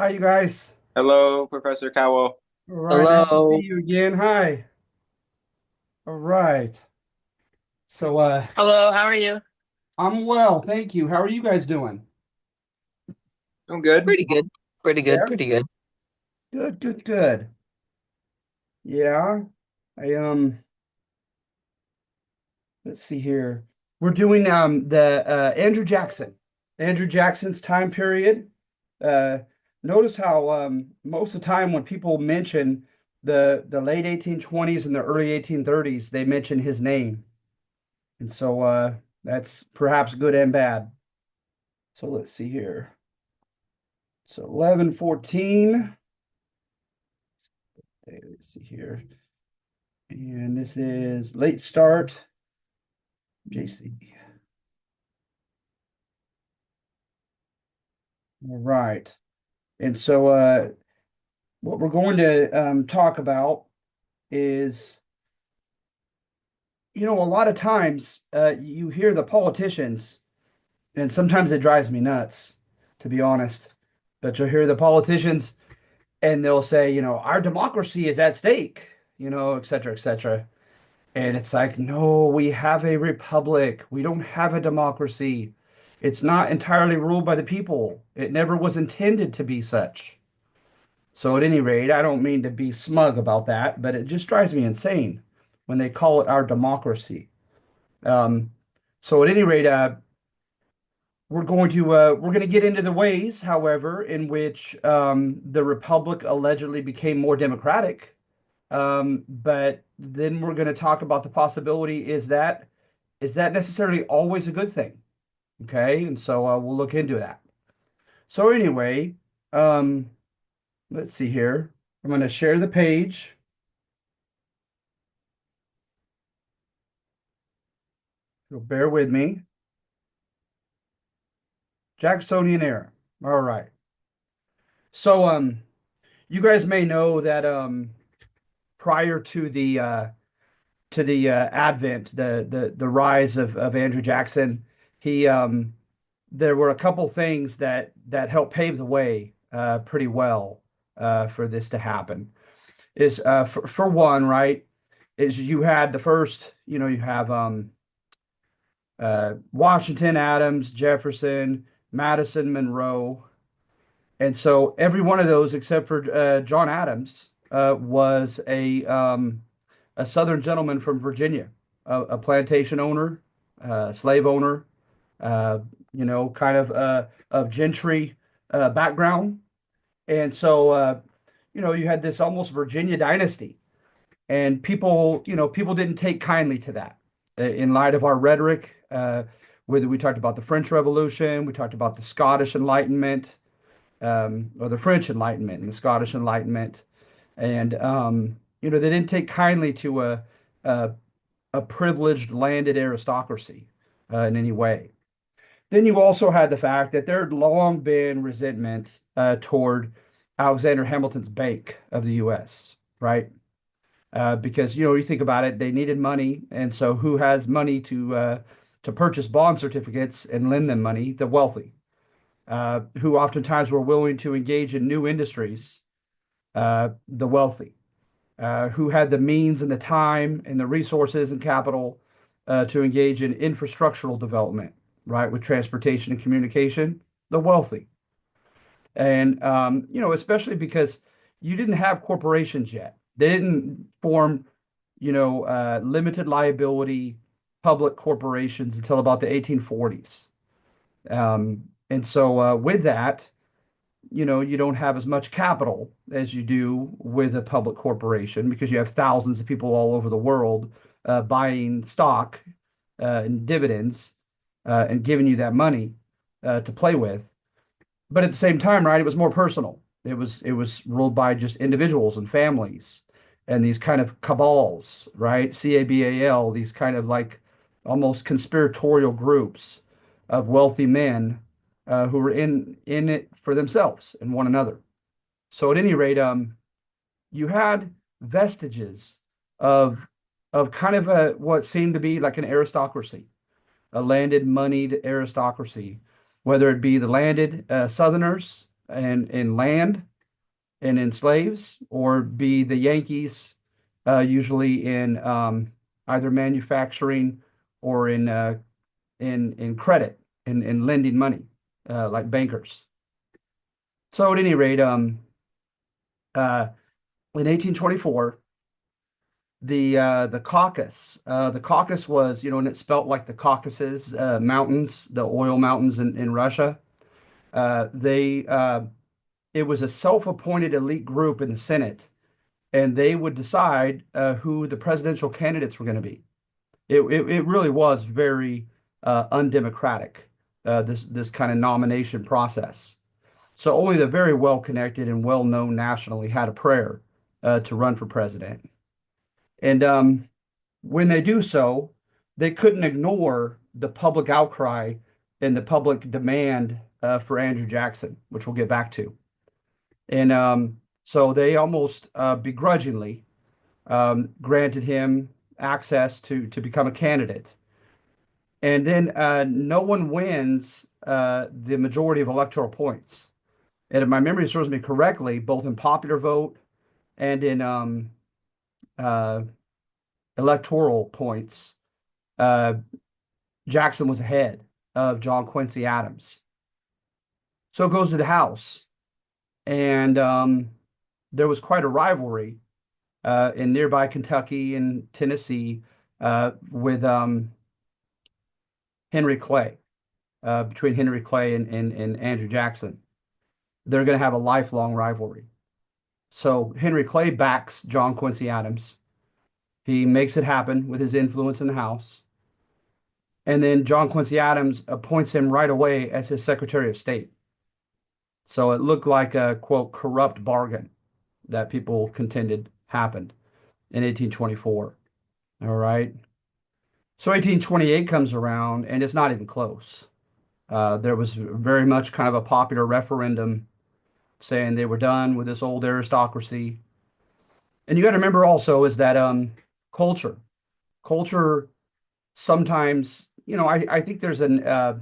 Hi, you guys. Hello, Professor Cowell. All right, nice to see Hello. you again. Hi. All right. So, Hello, how are you? I'm well, thank you. How are you guys doing? I'm good. Pretty good. Pretty good. Yeah. Pretty good. Good, good, good. Yeah. I let's see here. We're doing the Andrew Jackson. Andrew Jackson's time period. Uh Notice how most of the time when people mention the late 1820s and the early 1830s, they mention his name. And so that's perhaps good and bad. So let's see here. So 11:14. Okay, let's see here. And this is late start, JC. All right. And so what we're going to talk about is, a lot of times you hear the politicians, and sometimes it drives me nuts, to be honest. But you'll hear the politicians and they'll say, our democracy is at stake, et cetera, et cetera. And it's like, no, we have a republic. We don't have a democracy. It's not entirely ruled by the people. It never was intended to be such. So, at any rate, I don't mean to be smug about that, but it just drives me insane when they call it our democracy. Um, so, at any rate, we're going to get into the ways, however, in which the republic allegedly became more democratic. But then we're going to talk about the possibility, is that necessarily always a good thing? Okay, and so we'll look into that. So anyway, um, let's see here. I'm going to share the page. So bear with me. Jacksonian era. All right. So you guys may know that prior to the advent, the rise of Andrew Jackson, he there were a couple things that helped pave the way pretty well for this to happen. Is for one, right? Is you had the first, you have Washington, Adams, Jefferson, Madison, Monroe, and so every one of those except for John Adams was a Southern gentleman from Virginia, a plantation owner, slave owner, uh, kind of gentry background. And so, you had this almost Virginia dynasty, and people didn't take kindly to that in light of our rhetoric. Whether we talked about the French Revolution, we talked about the Scottish Enlightenment, or the French Enlightenment and the Scottish Enlightenment, and they didn't take kindly to a, a privileged landed aristocracy in any way. Then you also had the fact that there had long been resentment toward Alexander Hamilton's Bank of the U.S., right? Because you think about it, they needed money, and so who has money to purchase bond certificates and lend them money? The wealthy, who oftentimes were willing to engage in new industries. The wealthy, who had the means and the time and the resources and capital to engage in infrastructural development, right, with transportation and communication. The wealthy, and especially because you didn't have corporations yet. They didn't form, limited liability public corporations until about the 1840s. And so with that, you don't have as much capital as you do with a public corporation because you have thousands of people all over the world buying stock and dividends and giving you that money to play with. But at the same time, right, it was more personal. It was ruled by just individuals and families and these kind of cabals, right? CABAL, these kind of like almost conspiratorial groups of wealthy men who were in it for themselves and one another. So at any rate, you had vestiges of of kind of what seemed to be like an aristocracy, a landed, moneyed aristocracy, whether it be the landed Southerners, in land and in slaves, or B, the Yankees, usually in either manufacturing or in credit, in lending money, like bankers. So at any rate, uh, in 1824, the caucus was, and it's spelt like the Caucasus Mountains, the oil mountains in Russia. They It was a self-appointed elite group in the Senate, and they would decide who the presidential candidates were going to be. It really was very undemocratic, this kind of nomination process. So only the very well connected and well known nationally had a prayer to run for president. And when they do so, they couldn't ignore the public outcry and the public demand for Andrew Jackson, which we'll get back to. And so they almost begrudgingly granted him access to become a candidate. And then no one wins the majority of electoral points. And if my memory serves me correctly, both in popular vote and in uh, electoral points, uh, Jackson was ahead of John Quincy Adams. So it goes to the House, and there was quite a rivalry in nearby Kentucky and Tennessee with Henry Clay, between Henry Clay and Andrew Jackson. They're going to have a lifelong rivalry. So Henry Clay backs John Quincy Adams. He makes it happen with his influence in the House. And then John Quincy Adams appoints him right away as his Secretary of State. So it looked like a, quote, corrupt bargain that people contended happened in 1824. All right. So 1828 comes around, and it's not even close. There was very much kind of a popular referendum saying they were done with this old aristocracy. And you got to remember also is that culture, culture sometimes, I think there's a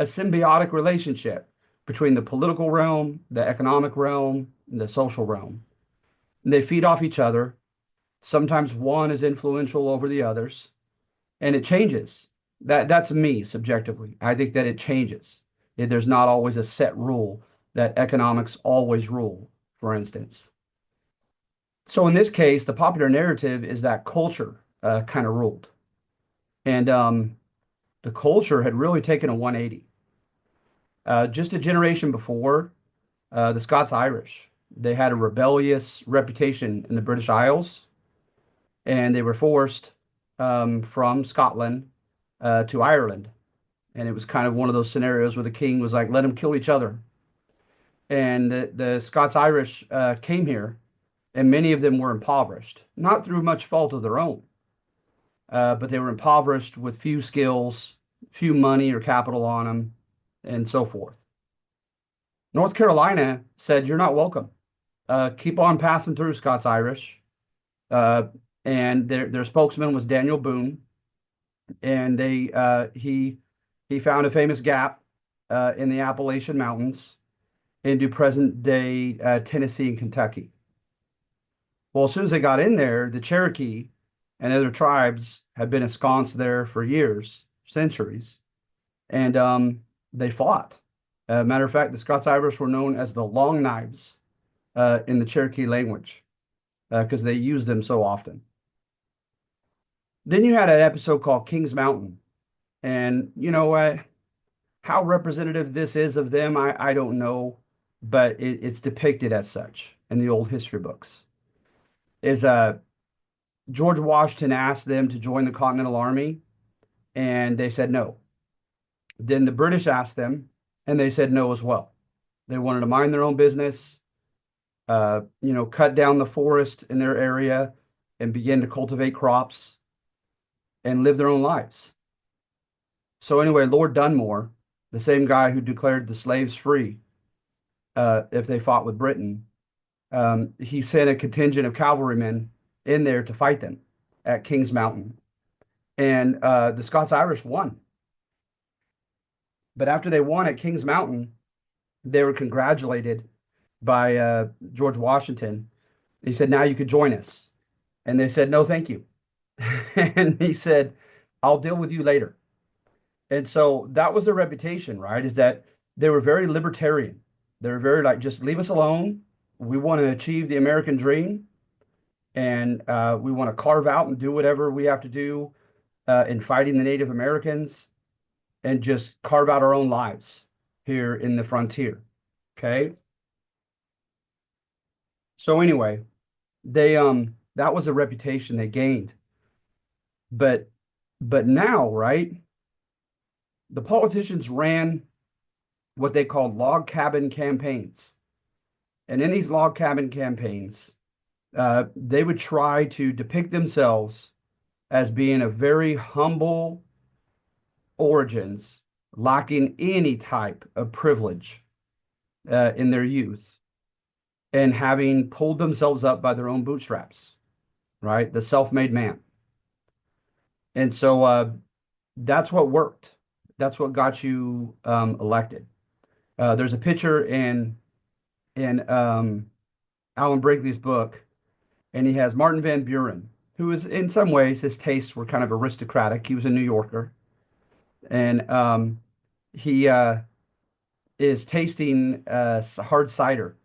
symbiotic relationship between the political realm, the economic realm, and the social realm. And they feed off each other. Sometimes one is influential over the others, and it changes. That's me subjectively. I think that it changes. There's not always a set rule that economics always rule, for instance. So in this case, the popular narrative is that culture kind of ruled. And the culture had really taken a 180. Just a generation before, the Scots-Irish, they had a rebellious reputation in the British Isles, and they were forced from Scotland to Ireland. And it was kind of one of those scenarios where the king was like, let them kill each other. And the Scots-Irish came here, and many of them were impoverished, not through much fault of their own, but they were impoverished with few skills, few money or capital on them, and so forth. North Carolina said, you're not welcome. Keep on passing through, Scots-Irish. Uh, and their spokesman was Daniel Boone, and he found a famous gap in the Appalachian Mountains into present day Tennessee and Kentucky. Well, as soon as they got in there, the Cherokee and other tribes had been ensconced there for years, centuries, and they fought. Matter of fact, the Scots-Irish were known as the Long Knives in the Cherokee language because they used them so often. Then you had an episode called Kings Mountain, and how representative this is of them, I don't know, but it's depicted as such in the old history books. Is George Washington asked them to join the Continental Army, and they said no. Then the British asked them, and they said no as well. They wanted to mind their own business, cut down the forest in their area and begin to cultivate crops and live their own lives. So anyway, Lord Dunmore, the same guy who declared the slaves free if they fought with Britain, he sent a contingent of cavalrymen in there to fight them at Kings Mountain. And the Scots-Irish won. But after they won at Kings Mountain, they were congratulated by George Washington. He said, "Now you could join us." And they said, "No, thank you." And he said, "I'll deal with you later." And so that was their reputation, right? Is that they were very libertarian. They were very like, just leave us alone. We want to achieve the American dream, and we want to carve out and do whatever we have to do in fighting the Native Americans, and just carve out our own lives here in the frontier. Okay. So anyway, they that was a reputation they gained. But now, right, the politicians ran what they called log cabin campaigns. And in these log cabin campaigns, they would try to depict themselves as being a very humble origins, lacking any type of privilege in their youth, and having pulled themselves up by their own bootstraps, right? The self-made man. And so that's what worked. That's what got you elected. There's a picture in Alan Brinkley's book, and he has Martin Van Buren, who is in some ways his tastes were kind of aristocratic. He was a New Yorker, and he is tasting hard cider,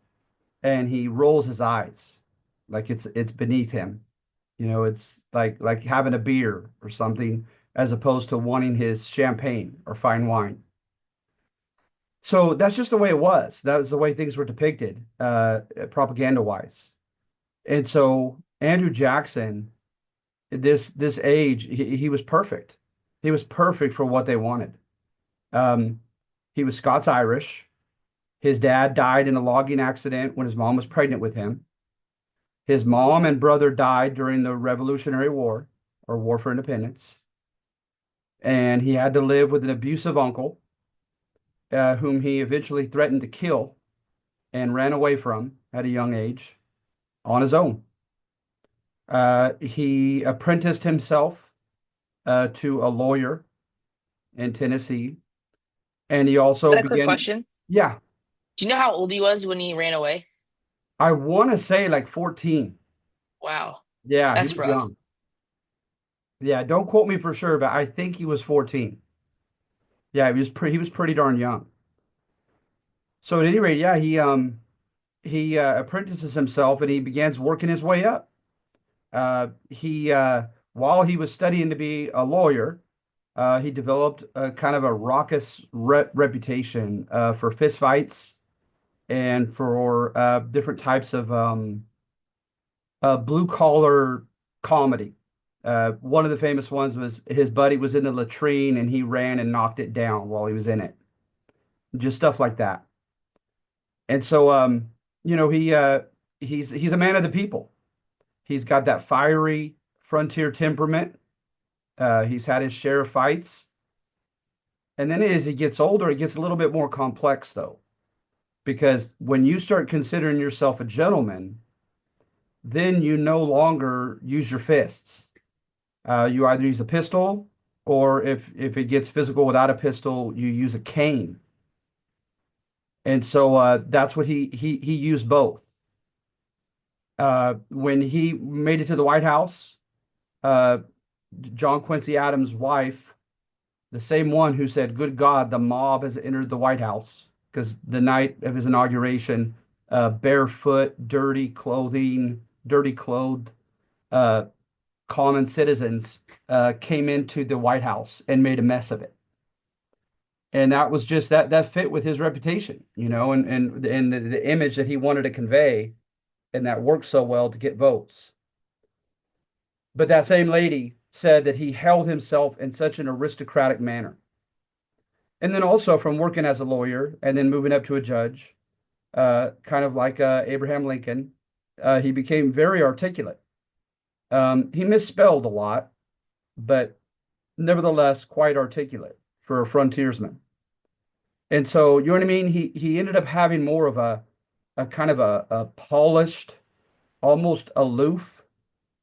and he rolls his eyes like it's beneath him. You know, it's like having a beer or something, as opposed to wanting his champagne or fine wine. So that's just the way it was. That was the way things were depicted, propaganda wise. And so Andrew Jackson, this age, he was perfect. He was perfect for what they wanted. Um, he was Scots Irish. His dad died in a logging accident when his mom was pregnant with him. His mom and brother died during the Revolutionary War or War for Independence. And he had to live with an abusive uncle, whom he eventually threatened to kill and ran away from at a young age on his own. He apprenticed himself to a lawyer in Tennessee, and he also Got a quick began, question. yeah, Do you know how old he was when he ran away? I want to say like 14. Wow, Yeah, he that's was rough. young. Yeah, don't quote me for sure, but I think he was 14. Yeah, he was pretty darn young. So at any rate, yeah, he apprentices himself and he begins working his way up. He While he was studying to be a lawyer, he developed a kind of a raucous reputation for fistfights and for different types of blue collar comedy. One of the famous ones was his buddy was in the latrine and he ran and knocked it down while he was in it. Just stuff like that. And so, you know, he's a man of the people. He's got that fiery frontier temperament. He's had his share of fights. And then as he gets older, it gets a little bit more complex, though, because when you start considering yourself a gentleman, then you no longer use your fists. You either use a pistol, or if it gets physical without a pistol, you use a cane. And so that's what he used both. When he made it to the White House, uh, John Quincy Adams' wife, the same one who said, "Good God, the mob has entered the White House," because the night of his inauguration, barefoot, dirty clothing, dirty clothed, uh, common citizens came into the White House and made a mess of it. And that was just that fit with his reputation, you know, and the image that he wanted to convey, and that worked so well to get votes. But that same lady said that he held himself in such an aristocratic manner. And then also from working as a lawyer and then moving up to a judge, kind of like Abraham Lincoln, he became very articulate. He misspelled a lot, but nevertheless quite articulate for a frontiersman. And so, you know what I mean? He ended up having more of a kind of a polished, almost aloof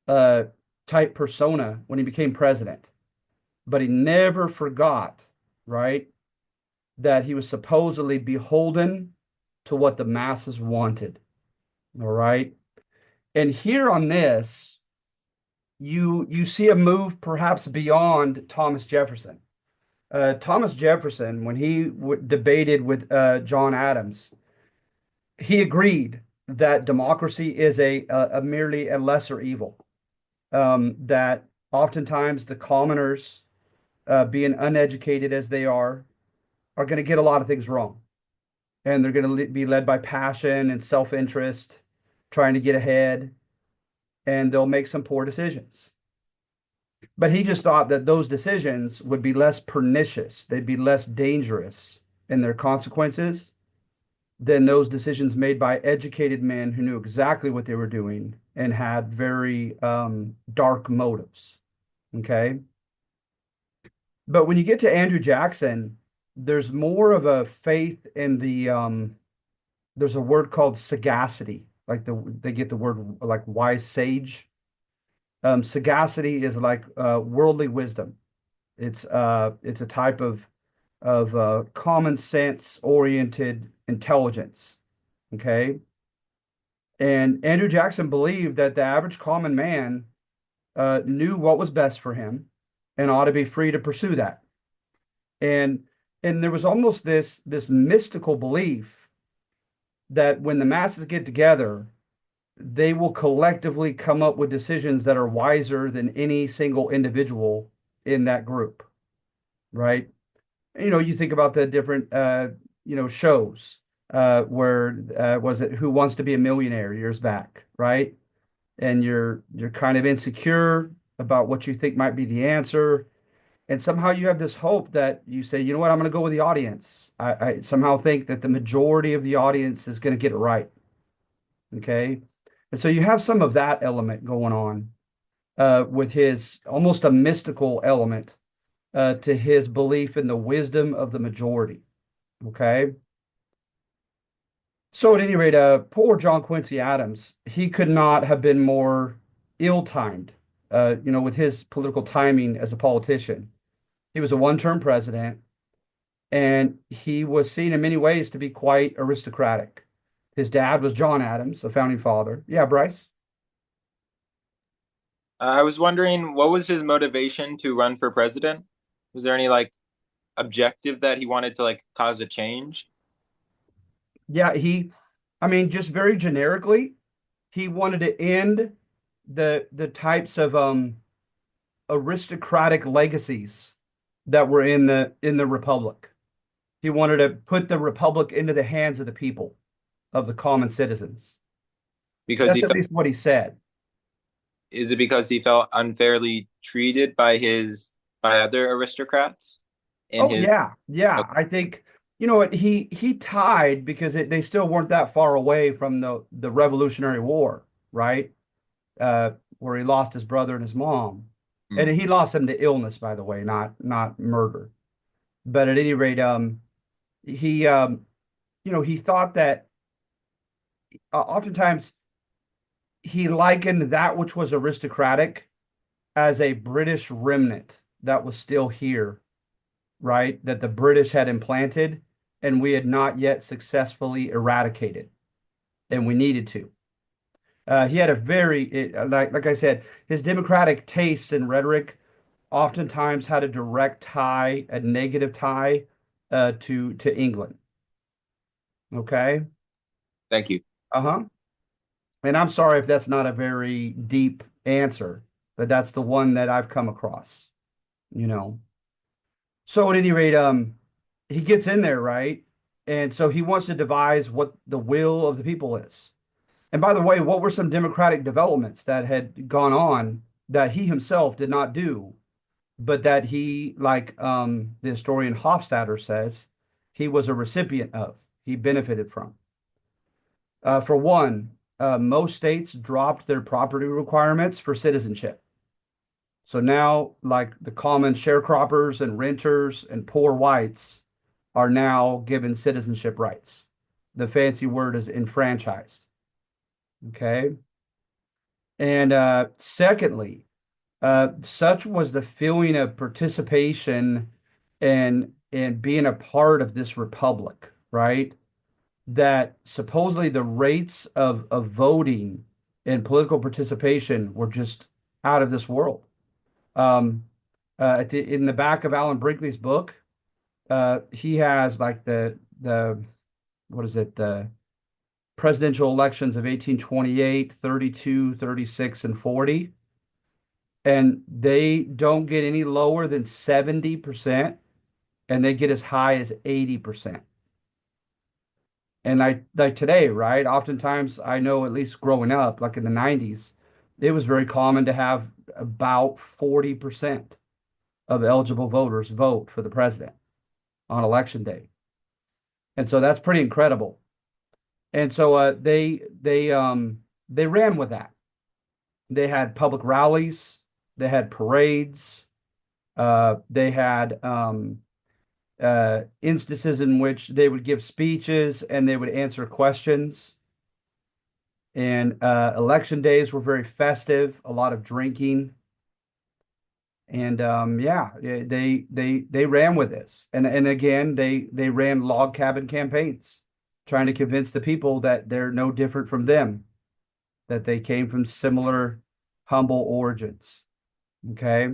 uh, type persona when he became president. But he never forgot, right, that he was supposedly beholden to what the masses wanted. All right. And here on this, you see a move perhaps beyond Thomas Jefferson. Thomas Jefferson, when he debated with John Adams, he agreed that democracy is a merely a lesser evil. That oftentimes the commoners, being uneducated as they are going to get a lot of things wrong, and they're going to be led by passion and self-interest, trying to get ahead, and they'll make some poor decisions. But he just thought that those decisions would be less pernicious, they'd be less dangerous in their consequences than those decisions made by educated men who knew exactly what they were doing and had very dark motives. Okay. But when you get to Andrew Jackson, there's more of a faith in there's a word called sagacity, like they get the word like wise sage. Sagacity is like worldly wisdom. It's a type of common sense oriented intelligence. Okay. And Andrew Jackson believed that the average common man knew what was best for him and ought to be free to pursue that. And and there was almost this mystical belief that when the masses get together, they will collectively come up with decisions that are wiser than any single individual in that group, right? You think about the different shows where was it Who Wants to Be a Millionaire years back, right? And you're kind of insecure about what you think might be the answer. And somehow you have this hope that you say, you know what, I'm going to go with the audience. I somehow think that the majority of the audience is going to get it right. Okay. And so you have some of that element going on with his almost a mystical element to his belief in the wisdom of the majority. Okay. So at any rate, poor John Quincy Adams, he could not have been more ill-timed, with his political timing as a politician. He was a one-term president, and he was seen in many ways to be quite aristocratic. His dad was John Adams, the founding father. Yeah, Bryce? I was wondering what was his motivation to run for president? Was there any like objective that he wanted to like cause a change? Yeah, I mean, just very generically, he wanted to end the types of aristocratic legacies that were in the Republic. He wanted to put the Republic into the hands of the people, of the common citizens. Because That's he at felt, least what he said. is it because he felt unfairly treated by other aristocrats in Oh his yeah, yeah. okay, I think you know what he tied because they still weren't that far away from the Revolutionary War, right? Uh, where he lost his brother and his mom, and hmm. he lost them to illness, by the way, not murder. But at any rate, he he thought that oftentimes he likened that which was aristocratic as a British remnant that was still here, right? That the British had implanted and we had not yet successfully eradicated, and we needed to. He had a like I said, his democratic tastes and rhetoric oftentimes had a direct tie, a negative tie to England. Okay. Thank you. Uh-huh. And I'm sorry if that's not a very deep answer, but that's the one that I've come across, you know. So at any rate, he gets in there, right? And so he wants to devise what the will of the people is. And by the way, what were some democratic developments that had gone on that he himself did not do, but that he, like the historian Hofstadter says, he was a recipient of, he benefited from. For one, most states dropped their property requirements for citizenship. So now, like the common sharecroppers and renters and poor whites are now given citizenship rights. The fancy word is enfranchised. Okay. And secondly, such was the feeling of participation and being a part of this republic, right? that supposedly the rates of voting and political participation were just out of this world. Um, in the back of Alan Brinkley's book, he has like the what is it, the presidential elections of 1828, 32, 36, and 40, and they don't get any lower than 70%, and they get as high as 80%. And I like today, right? Oftentimes, I know at least growing up, like in the 90s, it was very common to have about 40% of eligible voters vote for the president on election day. And so that's pretty incredible. And so they ran with that. They had public rallies, they had parades, they had instances in which they would give speeches and they would answer questions. And election days were very festive, a lot of drinking. And yeah, they ran with this. And again, they ran log cabin campaigns, trying to convince the people that they're no different from them, that they came from similar humble origins. Okay.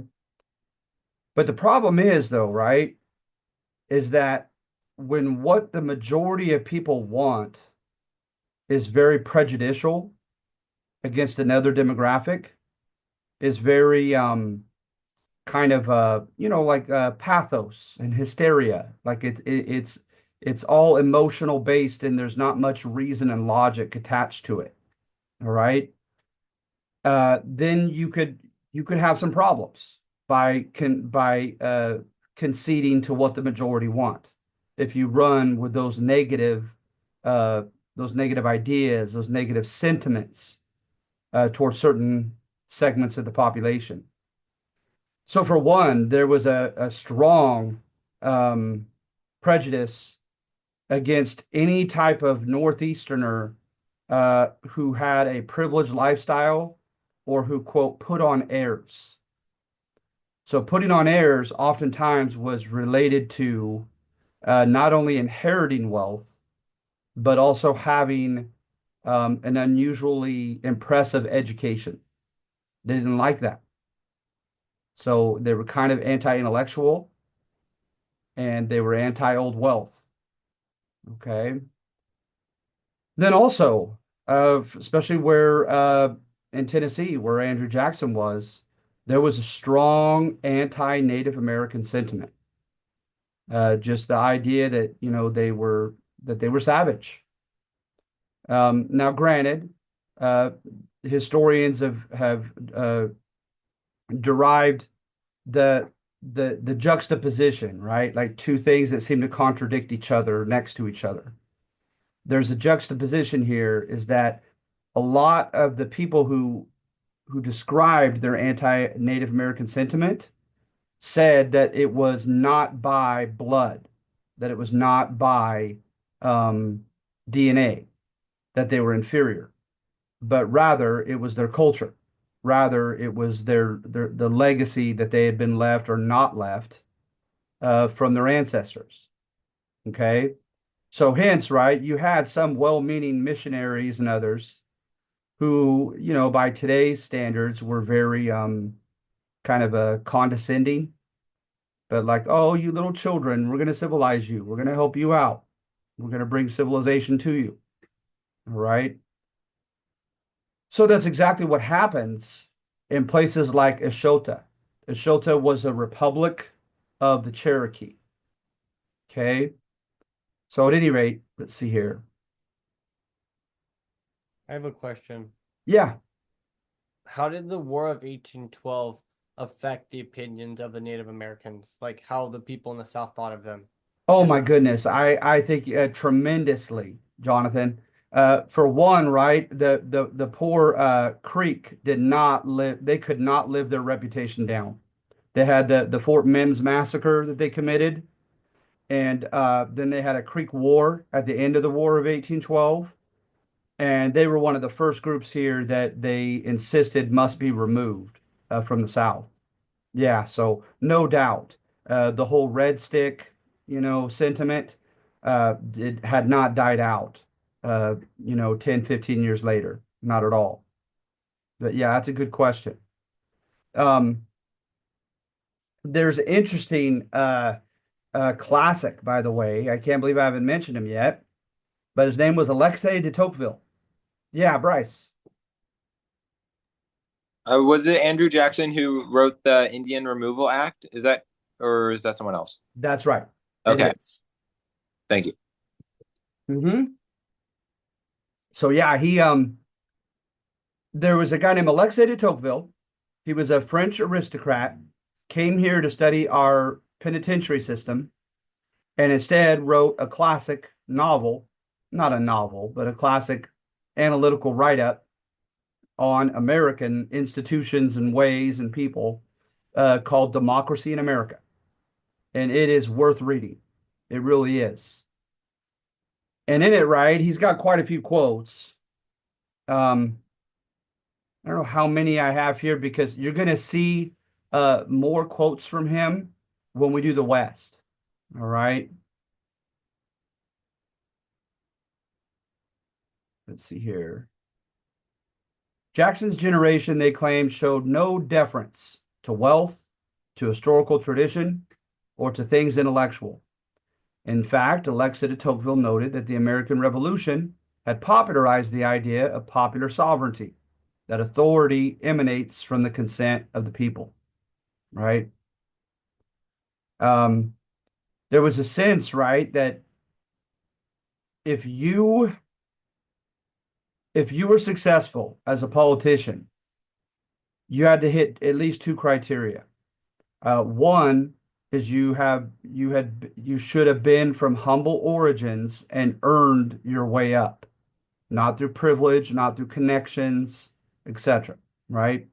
But the problem is, though, right, is that when what the majority of people want is very prejudicial against another demographic, is very kind of like pathos and hysteria. Like it's all emotional based and there's not much reason and logic attached to it. All right. Then you could have some problems by conceding to what the majority want. If you run with uh, those negative ideas, those negative sentiments towards certain segments of the population. So for one, there was a strong um, prejudice against any type of Northeasterner who had a privileged lifestyle or who, quote, put on airs. So putting on airs oftentimes was related to not only inheriting wealth, but also having an unusually impressive education. They didn't like that. So they were kind of anti-intellectual and they were anti-old wealth. Okay. Then also, especially where in Tennessee, where Andrew Jackson was, there was a strong anti-Native American sentiment. Just the idea that, they were savage. Now, granted, uh, historians have derived the the juxtaposition, right? Like two things that seem to contradict each other next to each other. There's a juxtaposition here is that a lot of the people who described their anti-Native American sentiment said that it was not by blood, that it was not by DNA, that they were inferior, but rather it was their culture. Rather, it was their the legacy that they had been left or not left from their ancestors. Okay. So hence, right, you had some well-meaning missionaries and others who, by today's standards were very kind of condescending, but like, oh, you little children, we're going to civilize you. We're going to help you out. We're going to bring civilization to you. All right. So that's exactly what happens in places like Ashota. Ashota was a republic of the Cherokee. Okay. So at any rate, let's see here. I have a question. Yeah. How did the War of 1812 affect the opinions of the Native Americans? Like how the people in the South thought of them? Oh Because my goodness. I think tremendously, Jonathan. For one, right, the poor Creek did not live, they could not live their reputation down. They had the Fort Mims massacre that they committed, and then they had a Creek War at the end of the War of 1812. And they were one of the first groups here that they insisted must be removed from the South. Yeah, so no doubt the whole Red Stick, sentiment. it had not died out, 10, 15 years later. Not at all. But yeah, that's a good question. Um, there's an interesting classic, by the way. I can't believe I haven't mentioned him yet, but his name was Alexei de Tocqueville. Yeah, Bryce. Was it Andrew Jackson who wrote the Indian Removal Act? Or is that someone else? That's right. It Okay, is. thank you. So yeah, there was a guy named Alexei de Tocqueville. He was a French aristocrat, came here to study our penitentiary system, and instead wrote a classic novel, not a novel, but a classic analytical write-up on American institutions and ways and people called Democracy in America. And it is worth reading. It really is. And in it, right, he's got quite a few quotes. Um, I don't know how many I have here because you're going to see more quotes from him when we do the West. All right. Let's see here. Jackson's generation, they claim, showed no deference to wealth, to historical tradition, or to things intellectual. In fact, Alexis de Tocqueville noted that the American Revolution had popularized the idea of popular sovereignty, that authority emanates from the consent of the people, right? Um, there was a sense, right, that if you if you were successful as a politician, you had to hit at least two criteria. One is you should have been from humble origins and earned your way up, not through privilege, not through connections, etc. Right?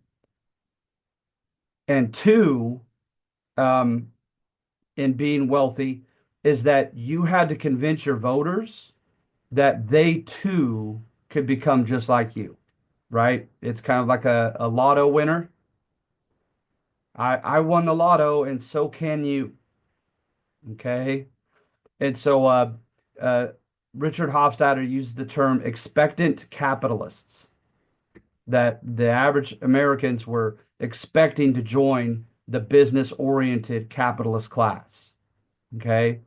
And two, um, in being wealthy, is that you had to convince your voters that they too could become just like you. Right? It's kind of like a lotto winner. I won the lotto, and so can you. Okay. And so uh, Richard Hofstadter used the term expectant capitalists, that the average Americans were expecting to join the business-oriented capitalist class. Okay.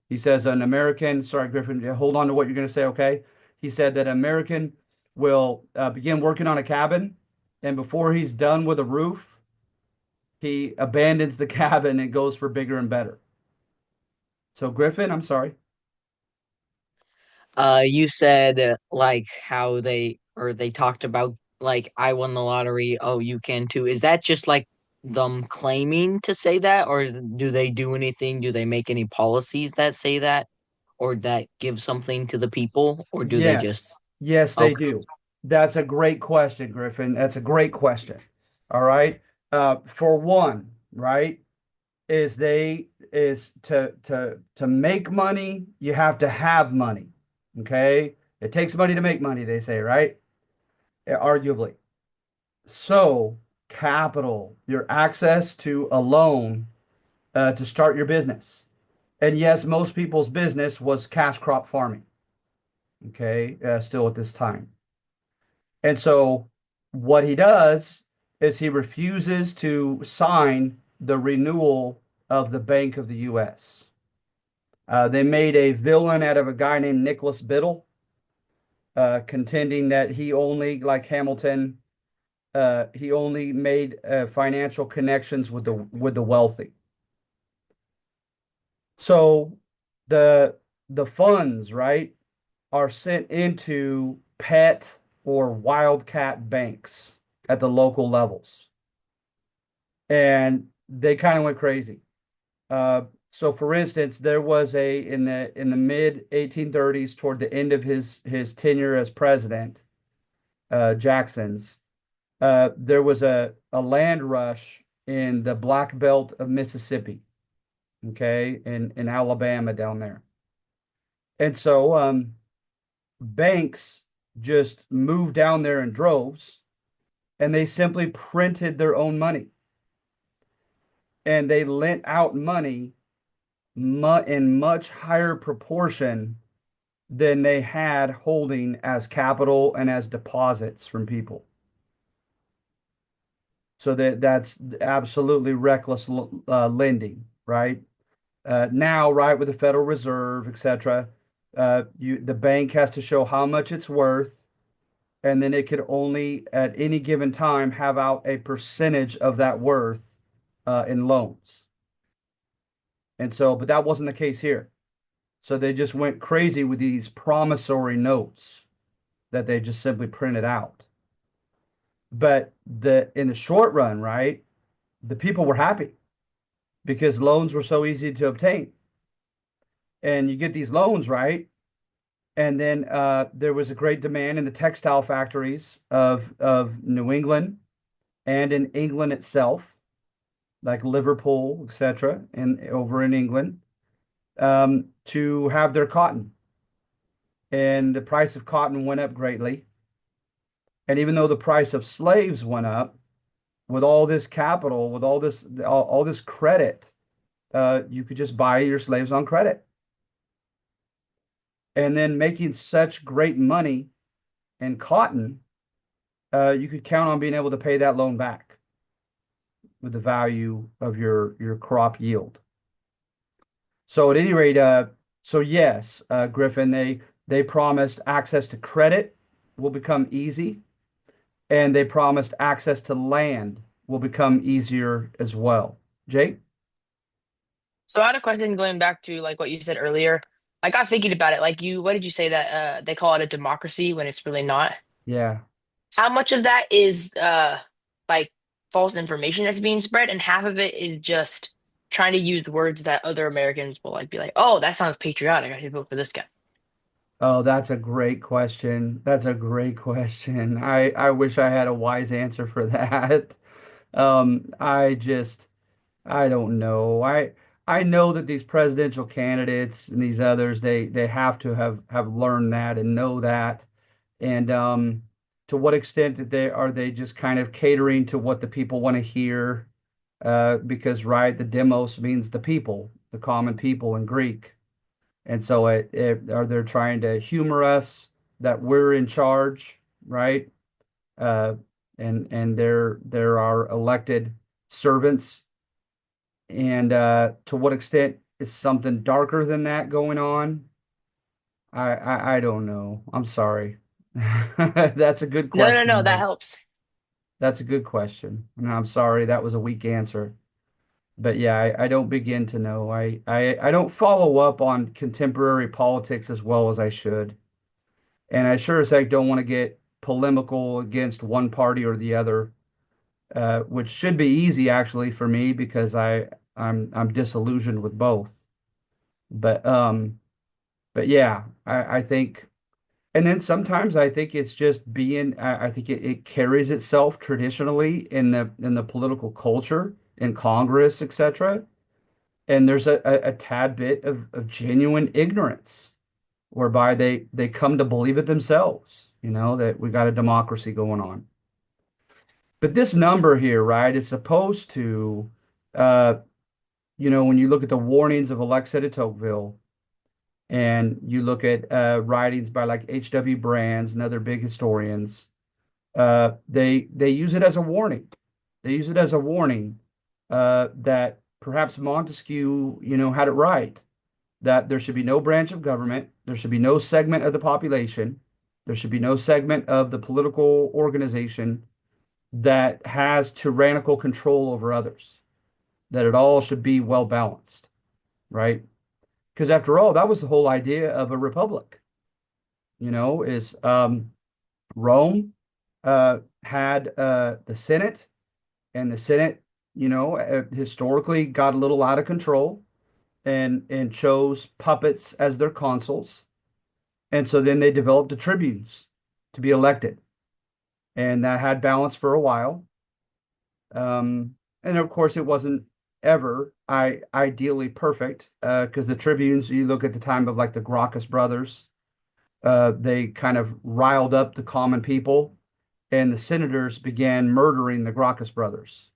He says an American, sorry, Griffin, hold on to what you're going to say, okay? He said that an American will begin working on a cabin, and before he's done with a roof, he abandons the cabin and goes for bigger and better. So, Griffin, I'm sorry. You said like how they talked about like I won the lottery. Oh, you can too. Is that just like them claiming to say that, or do they do anything? Do they make any policies that say that, or that give something to the people, or do they just Yes. Yes, they okay? do. That's a great question, Griffin. That's a great question. All right. For one, right, is to make money, you have to have money. Okay. It takes money to make money, they say, right? Arguably. So, capital, your access to a loan to start your business. And yes, most people's business was cash crop farming. Okay. Still at this time. And so what he does is he refuses to sign the renewal of the Bank of the U.S. They made a villain out of a guy named Nicholas Biddle, contending that he only, like Hamilton, he only made financial connections with the wealthy. So the the funds, right, are sent into pet or wildcat banks at the local levels. And they kind of went crazy. So for instance, there was a in the mid 1830s, toward the end of his tenure as president, Jackson's, there was a land rush in the Black Belt of Mississippi, okay, in Alabama down there. And so banks just moved down there in droves, and they simply printed their own money, and they lent out money in much higher proportion than they had holding as capital and as deposits from people. So that's absolutely reckless lending, right? Now, right, with the Federal Reserve, etc., the bank has to show how much it's worth, and then it could only at any given time have out a percentage of that worth in loans. And so, but that wasn't the case here. So they just went crazy with these promissory notes that they just simply printed out. But in the short run, right, the people were happy because loans were so easy to obtain. And you get these loans, right? And then there was a great demand in the textile factories of New England and in England itself, like Liverpool, etc., and over in England, to have their cotton. And the price of cotton went up greatly. And even though the price of slaves went up, with all this capital, with all this credit, you could just buy your slaves on credit. And then making such great money in cotton, you could count on being able to pay that loan back with the value of your crop yield. So at any rate, so yes, Griffin, they promised access to credit will become easy, and they promised access to land will become easier as well. Jake? So I had a question going back to like what you said earlier. I got thinking about it. Like what did you say that they call it a democracy when it's really not? Yeah. How much of that is like false information that's being spread, and half of it is just trying to use words that other Americans will like be like, oh, that sounds patriotic. I should vote for this guy. Oh, that's a great question. That's a great question. I wish I had a wise answer for that. I don't know. I know that these presidential candidates and these others, they have to have learned that and know that. And to what extent that they just kind of catering to what the people want to hear? Because right, the demos means the people, the common people in Greek. And so are they trying to humor us that we're in charge, right? Uh, and they're our elected servants. And to what extent is something darker than that going on? I don't know. I'm sorry. That's a good No, no, no, question, that though. helps. That's a good question. And I'm sorry, that was a weak answer. But yeah, I don't begin to know. I don't follow up on contemporary politics as well as I should. And I sure as heck don't want to get polemical against one party or the other, which should be easy actually for me because I'm disillusioned with both. But yeah, I think, and then sometimes I think it's just being I think it carries itself traditionally in the political culture in Congress, etc. And there's a tad bit of genuine ignorance whereby they come to believe it themselves, that we got a democracy going on. But this number here, right, is supposed to, uh, when you look at the warnings of Alexa de Tocqueville and you look at writings by like H.W. Brands and other big historians, they use it as a warning. They use it as a warning that perhaps Montesquieu, had it right, that there should be no branch of government, there should be no segment of the population, there should be no segment of the political organization that has tyrannical control over others, that it all should be well balanced, right? Because after all, that was the whole idea of a republic, is Rome had the Senate, and the Senate, historically got a little out of control and chose puppets as their consuls. And so then they developed the tribunes to be elected. And that had balance for a while. And of course, it wasn't ever ideally perfect because the tribunes, you look at the time of like the Gracchus brothers, they kind of riled up the common people, and the senators began murdering the Gracchus brothers.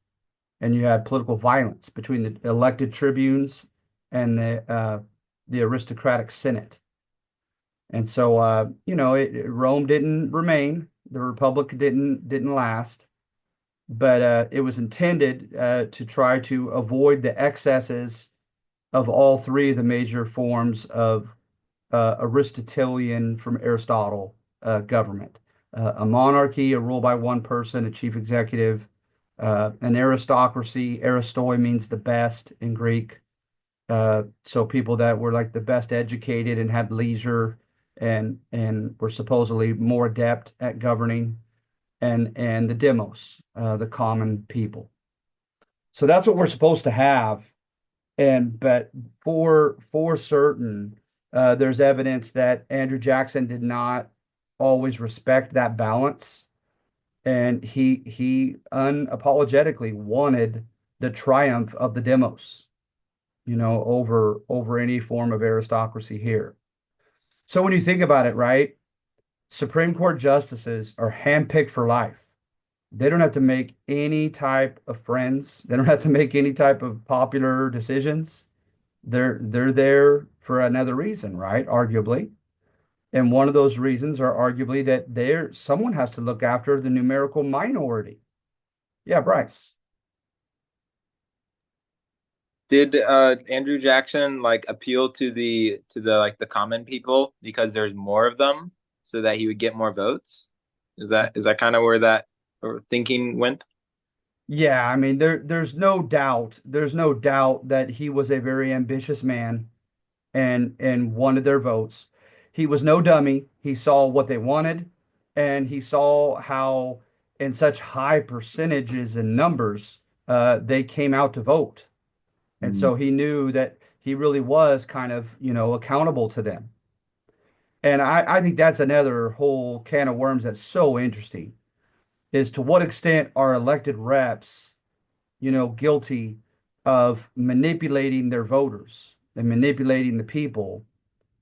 And you had political violence between the elected tribunes and the aristocratic Senate. And so Rome didn't remain, the Republic didn't last, but it was intended to try to avoid the excesses of all three of the major forms of Aristotelian from Aristotle government. A monarchy, a rule by one person, a chief executive, an aristocracy. Aristoi means the best in Greek. So people that were like the best educated and had leisure and were supposedly more adept at governing, and the demos, the common people. So that's what we're supposed to have. And but for certain, there's evidence that Andrew Jackson did not always respect that balance, and he unapologetically wanted the triumph of the demos, over any form of aristocracy here. So when you think about it, right, Supreme Court justices are handpicked for life. They don't have to make any type of friends. They don't have to make any type of popular decisions. They're there for another reason, right? Arguably. And one of those reasons are arguably that someone has to look after the numerical minority. Yeah, Bryce. Did Andrew Jackson like appeal to the like the common people because there's more of them so that he would get more votes? Is that kind of where that or thinking went? Yeah, I mean there's no doubt that he was a very ambitious man and wanted their votes. He was no dummy. He saw what they wanted, and he saw how in such high percentages and numbers they came out to vote. And Mhm. so he knew that he really was kind of, accountable to them. And I think that's another whole can of worms that's so interesting, is to what extent are elected reps, guilty of manipulating their voters and manipulating the people,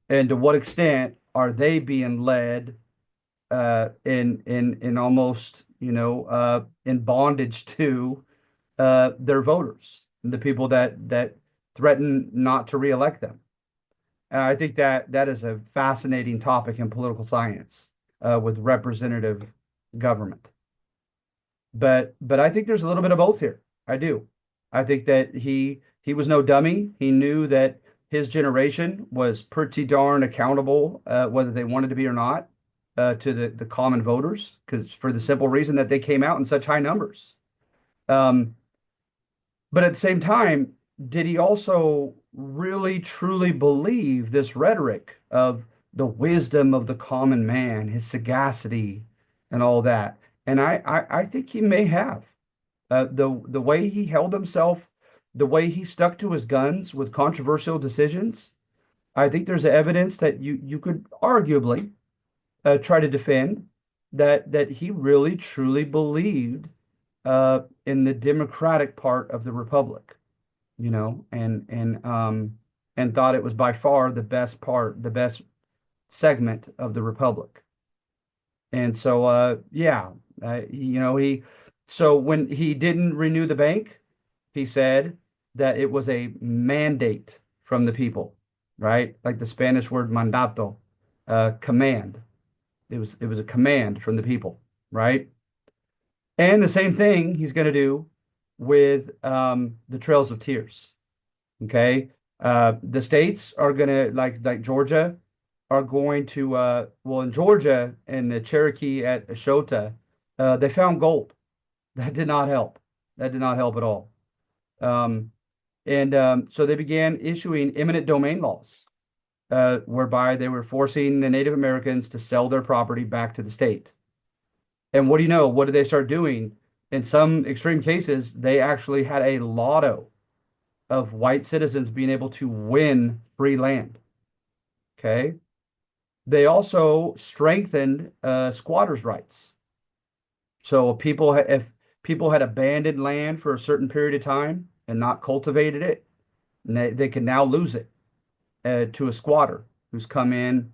and to what extent are they being led in almost, in bondage to their voters, the people that threaten not to reelect them. I think that is a fascinating topic in political science with representative government. But I think there's a little bit of both here. I do. I think that he was no dummy. He knew that his generation was pretty darn accountable, whether they wanted to be or not, to the common voters, because for the simple reason that they came out in such high numbers. Um, but at the same time, did he also really truly believe this rhetoric of the wisdom of the common man, his sagacity, and all that? And I think he may have. The way he held himself, the way he stuck to his guns with controversial decisions, I think there's evidence that you could arguably try to defend that he really truly believed in the democratic part of the republic, and thought it was by far the best part, the best segment of the republic. And so yeah, he so when he didn't renew the bank, he said that it was a mandate from the people, right? Like the Spanish word mandato, command. It was a command from the people, right? And the same thing he's going to do with the Trails of Tears. Okay. The states are going to, like Georgia, are going to, well, in Georgia and the Cherokee at Ashota, they found gold. That did not help. That did not help at all. Um, and so they began issuing eminent domain laws, whereby they were forcing the Native Americans to sell their property back to the state. And what do you know? What did they start doing? In some extreme cases, they actually had a lotto of white citizens being able to win free land. Okay. They also strengthened squatters' rights. So if people had abandoned land for a certain period of time and not cultivated it, they can now lose it to a squatter who's come in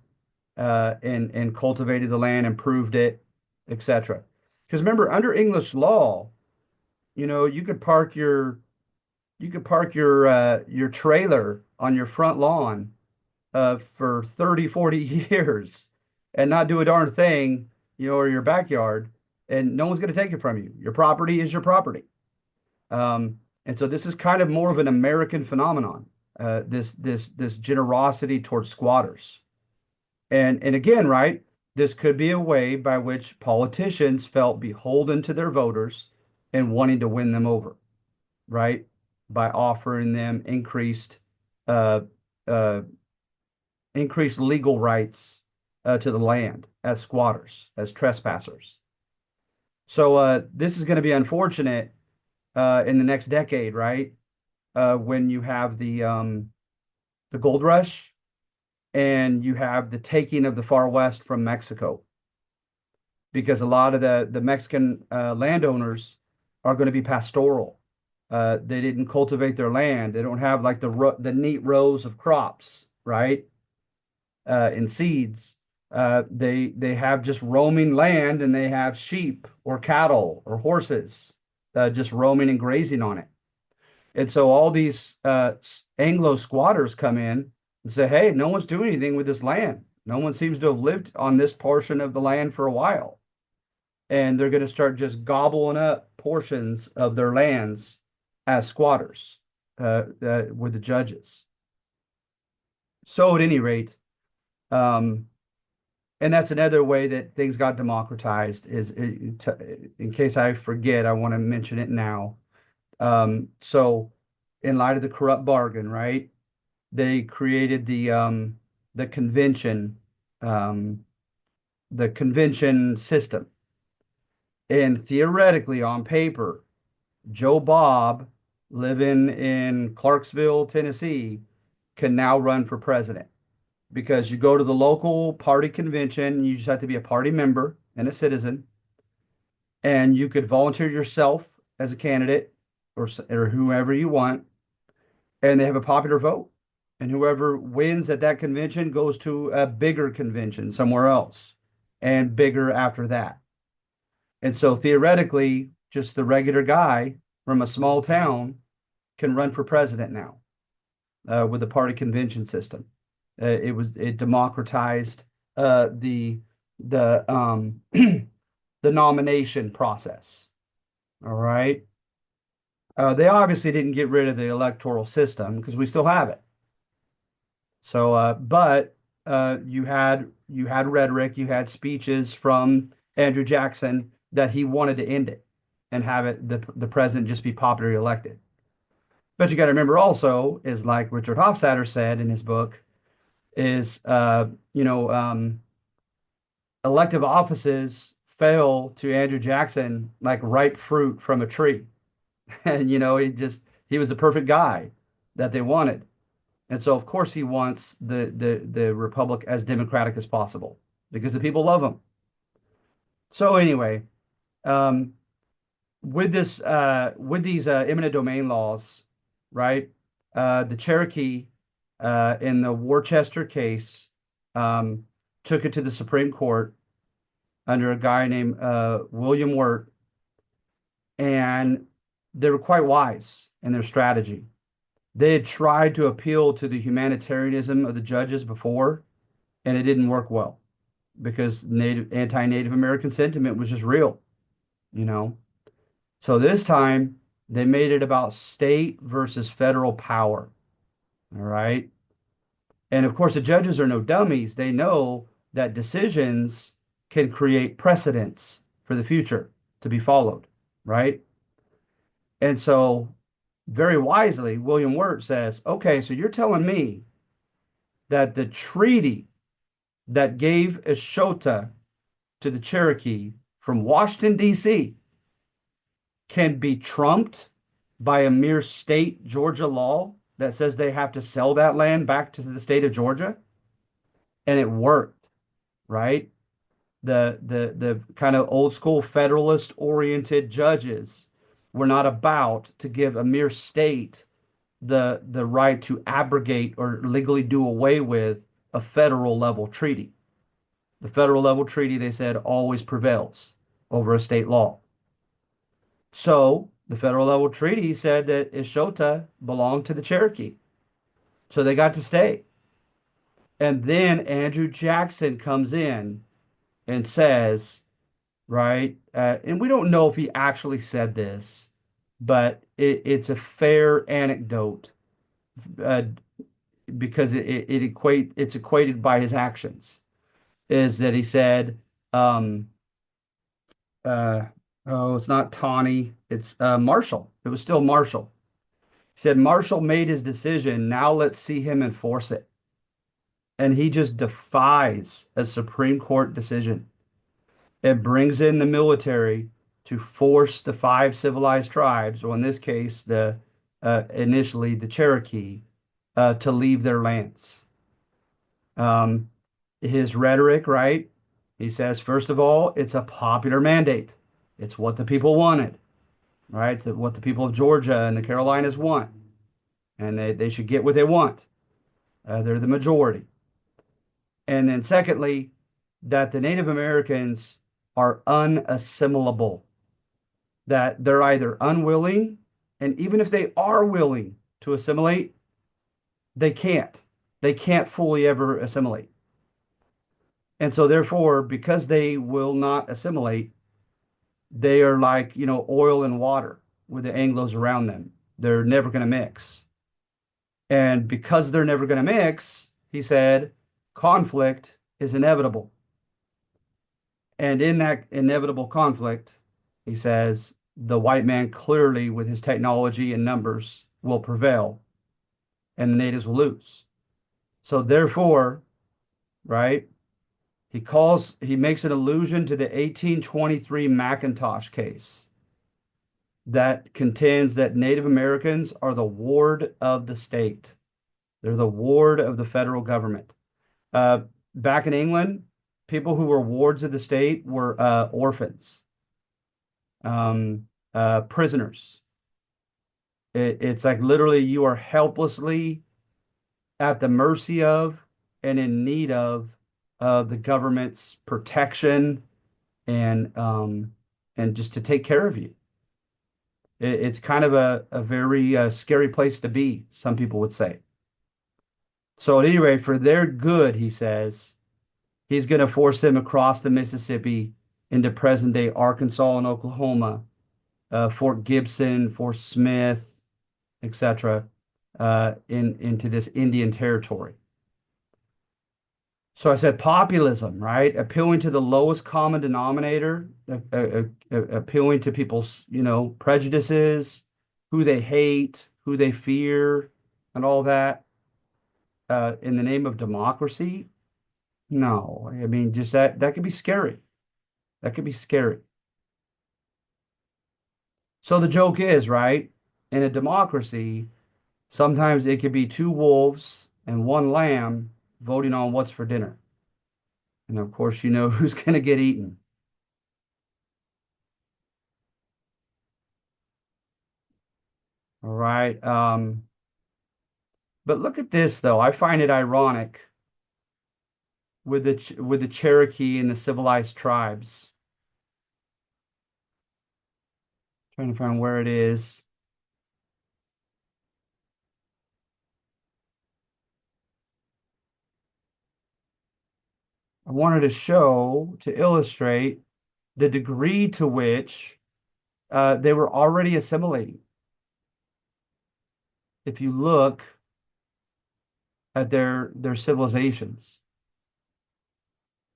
and cultivated the land, improved it, etc. Because remember, under English law, you could park your trailer on your front lawn for 30, 40 years and not do a darn thing, or your backyard, and no one's going to take it from you. Your property is your property. And so this is kind of more of an American phenomenon, this generosity towards squatters. And again, right, this could be a way by which politicians felt beholden to their voters and wanting to win them over, right? By offering them uh, uh, increased legal rights to the land as squatters, as trespassers. So this is going to be unfortunate in the next decade, right? When you have the gold rush and you have the taking of the far west from Mexico, because a lot of the Mexican landowners are going to be pastoral. They didn't cultivate their land. They don't have like the neat rows of crops, right? And seeds. They have just roaming land, and they have sheep or cattle or horses just roaming and grazing on it. And so all these Anglo squatters come in and say, hey, no one's doing anything with this land. No one seems to have lived on this portion of the land for a while. And they're going to start just gobbling up portions of their lands as squatters with the judges. So at any rate, and that's another way that things got democratized is, in case I forget, I want to mention it now. So in light of the corrupt bargain, right, they created the convention system. And theoretically, on paper, Joe Bob, living in Clarksville, Tennessee, can now run for president because you go to the local party convention, you just have to be a party member and a citizen, and you could volunteer yourself as a candidate or whoever you want, and they have a popular vote. And whoever wins at that convention goes to a bigger convention somewhere else and bigger after that. And so theoretically, just the regular guy from a small town can run for president now with the party convention system. It democratized the the nomination process. All right. They obviously didn't get rid of the electoral system because we still have it. So, but you had rhetoric, you had speeches from Andrew Jackson that he wanted to end it and have it the president just be popularly elected. But you got to remember also, is like Richard Hofstadter said in his book, is elective offices fell to Andrew Jackson like ripe fruit from a tree. And he was the perfect guy that they wanted. And so of course he wants the republic as democratic as possible because the people love him. So anyway, um, with these eminent domain laws, right? The Cherokee in the Worcester case took it to the Supreme Court under a guy named William Wirt, and they were quite wise in their strategy. They had tried to appeal to the humanitarianism of the judges before, and it didn't work well because anti-Native American sentiment was just real, you know. So this time they made it about state versus federal power. All right. And of course, the judges are no dummies. They know that decisions can create precedents for the future to be followed, right? And so, very wisely, William Wirt says, okay, so you're telling me that the treaty that gave Ashota to the Cherokee from Washington, D.C., can be trumped by a mere state Georgia law that says they have to sell that land back to the state of Georgia? And it worked, right? The kind of old school federalist oriented judges were not about to give a mere state the right to abrogate or legally do away with a federal level treaty. The federal level treaty, they said, always prevails over a state law. So the federal level treaty said that Ishota belonged to the Cherokee. So they got to stay. And then Andrew Jackson comes in and says, right, and we don't know if he actually said this, but it's a fair anecdote uh, because it's equated by his actions. Is that he said, um, uh, oh, it's not Tawny, it's Marshall. It was still Marshall. He said Marshall made his decision. Now let's see him enforce it. And he just defies a Supreme Court decision. It brings in the military to force the five civilized tribes, or in this case, the initially the Cherokee, to leave their lands. Um, his rhetoric, right? He says, first of all, it's a popular mandate. It's what the people wanted, right? It's what the people of Georgia and the Carolinas want, and they should get what they want. They're the majority. And then secondly, that the Native Americans are unassimilable, that they're either unwilling, and even if they are willing to assimilate, they can't. They can't fully ever assimilate. And so therefore, because they will not assimilate, they are like, oil and water with the Anglos around them. They're never going to mix. And because they're never going to mix, he said, conflict is inevitable. And in that inevitable conflict, he says, the white man clearly, with his technology and numbers, will prevail and the natives will lose. So therefore, right, he makes an allusion to the 1823 McIntosh case that contends that Native Americans are the ward of the state. They're the ward of the federal government. Uh, Back in England, people who were wards of the state were orphans, prisoners. It's like literally you are helplessly at the mercy of and in need of the government's protection and just to take care of you. It's kind of a very scary place to be, some people would say. So at any rate, for their good, he says, he's going to force them across the Mississippi into present day Arkansas and Oklahoma, Fort Gibson, Fort Smith, etc., into this Indian territory. So I said populism, right? Appealing to the lowest common denominator, appealing to people's, prejudices, who they hate, who they fear, and all that, in the name of democracy. No, I mean, just that could be scary. That could be scary. So the joke is, right? In a democracy, sometimes it could be two wolves and one lamb voting on what's for dinner. And of course, you know who's going to get eaten. All right. But look at this, though. I find it ironic with the Cherokee and the civilized tribes. Trying to find where it is. I wanted to show, to illustrate the degree to which they were already assimilating. If you look at their civilizations.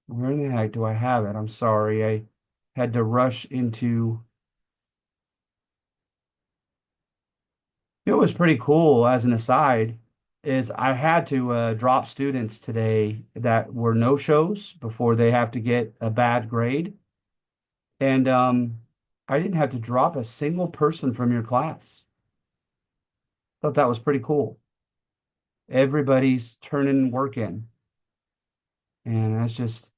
Where in the heck do I have it? I'm sorry. I had to rush into. It was pretty cool as an aside, is I had to drop students today that were no-shows before they have to get a bad grade. And I didn't have to drop a single person from your class. Thought that was pretty cool. Everybody's turning work in. And that's just,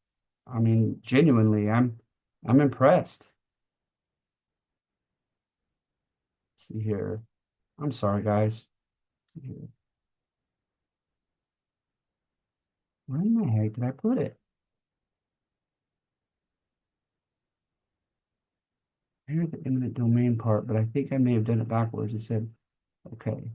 I mean, genuinely, I'm impressed. Let's see here. I'm sorry, guys. Let's see here. Where in the heck did I put it? Here's the eminent domain part, but I think I may have done it backwards. It said, okay.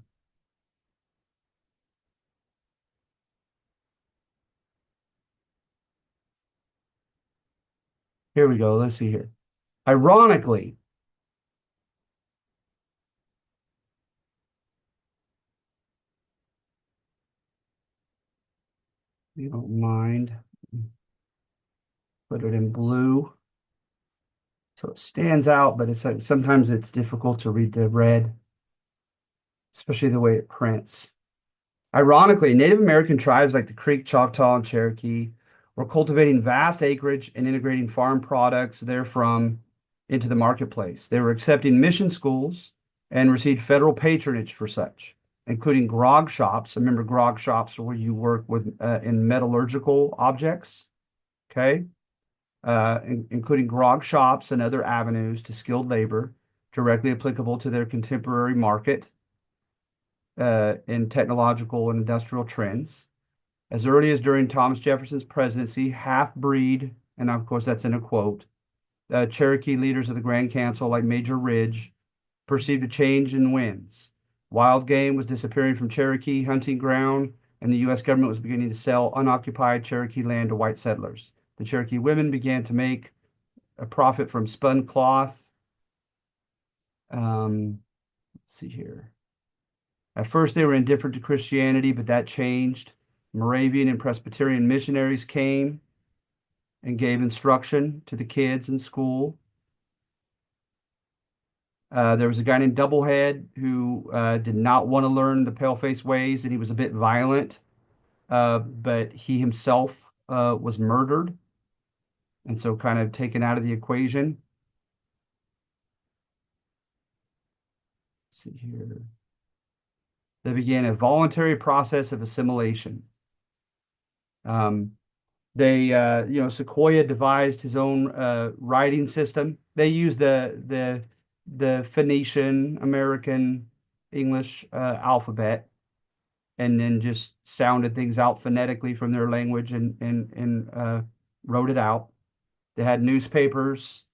Here we go. Let's see here. Ironically, you don't mind, put it in blue. So it stands out, but it's like sometimes it's difficult to read the red, especially the way it prints. Ironically, Native American tribes like the Creek, Choctaw, and Cherokee were cultivating vast acreage and integrating farm products therefrom into the marketplace. They were accepting mission schools and received federal patronage for such, including grog shops. Remember, grog shops are where you work with in metallurgical objects, okay? Including grog shops and other avenues to skilled labor directly applicable to their contemporary market in technological and industrial trends. As early as during Thomas Jefferson's presidency, half-breed, and of course that's in a quote, Cherokee leaders of the Grand Council, like Major Ridge, perceived a change in winds. Wild game was disappearing from Cherokee hunting ground, and the U.S. government was beginning to sell unoccupied Cherokee land to white settlers. The Cherokee women began to make a profit from spun cloth. Let's see here. At first, they were indifferent to Christianity, but that changed. Moravian and Presbyterian missionaries came and gave instruction to the kids in school. There was a guy named Doublehead who did not want to learn the paleface ways, and he was a bit violent, but he himself was murdered, and so kind of taken out of the equation. Let's see here. They began a voluntary process of assimilation. Um, Sequoyah devised his own writing system. They used the Phoenician American English alphabet, and then just sounded things out phonetically from their language and wrote it out. They had newspapers.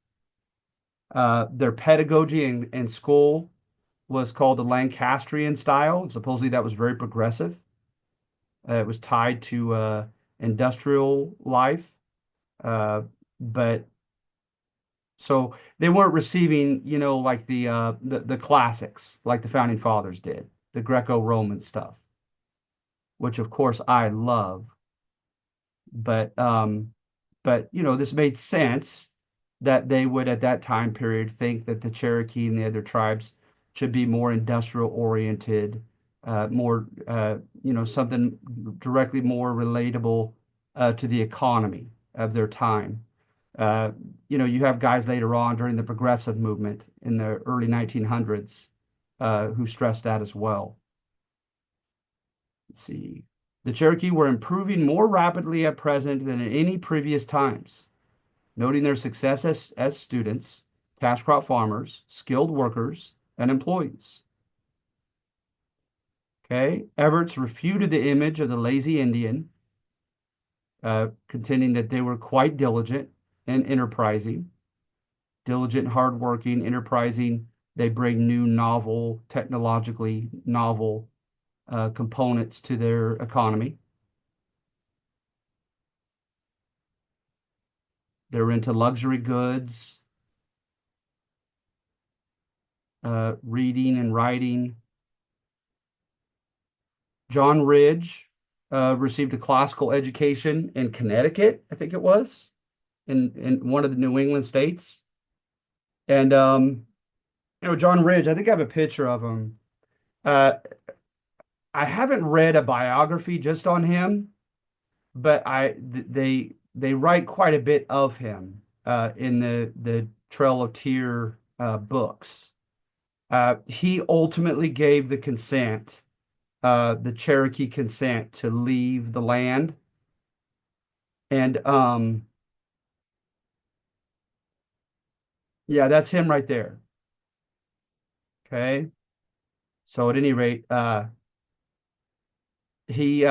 Their pedagogy in school was called the Lancastrian style. Supposedly that was very progressive. It was tied to industrial life, uh, but so they weren't receiving, like the classics, like the founding fathers did, the Greco-Roman stuff, which of course I love. But this made sense that they would at that time period think that the Cherokee and the other tribes should be more industrial oriented, more something directly more relatable to the economy of their time. You have guys later on during the progressive movement in the early 1900s who stressed that as well. Let's see. The Cherokee were improving more rapidly at present than at any previous times, noting their success as students, cash crop farmers, skilled workers, and employees. Okay. Everett's refuted the image of the lazy Indian, contending that they were quite diligent and enterprising. Diligent, hardworking, enterprising. They bring new novel, technologically novel components to their economy. They're into luxury goods, reading and writing. John Ridge received a classical education in Connecticut, I think it was, in one of the New England states. And John Ridge, I think I have a picture of him. I haven't read a biography just on him, but they write quite a bit of him in the Trail of Tear books. He ultimately gave the consent, the Cherokee consent to leave the land. And yeah, that's him right there. Okay. So at any rate, he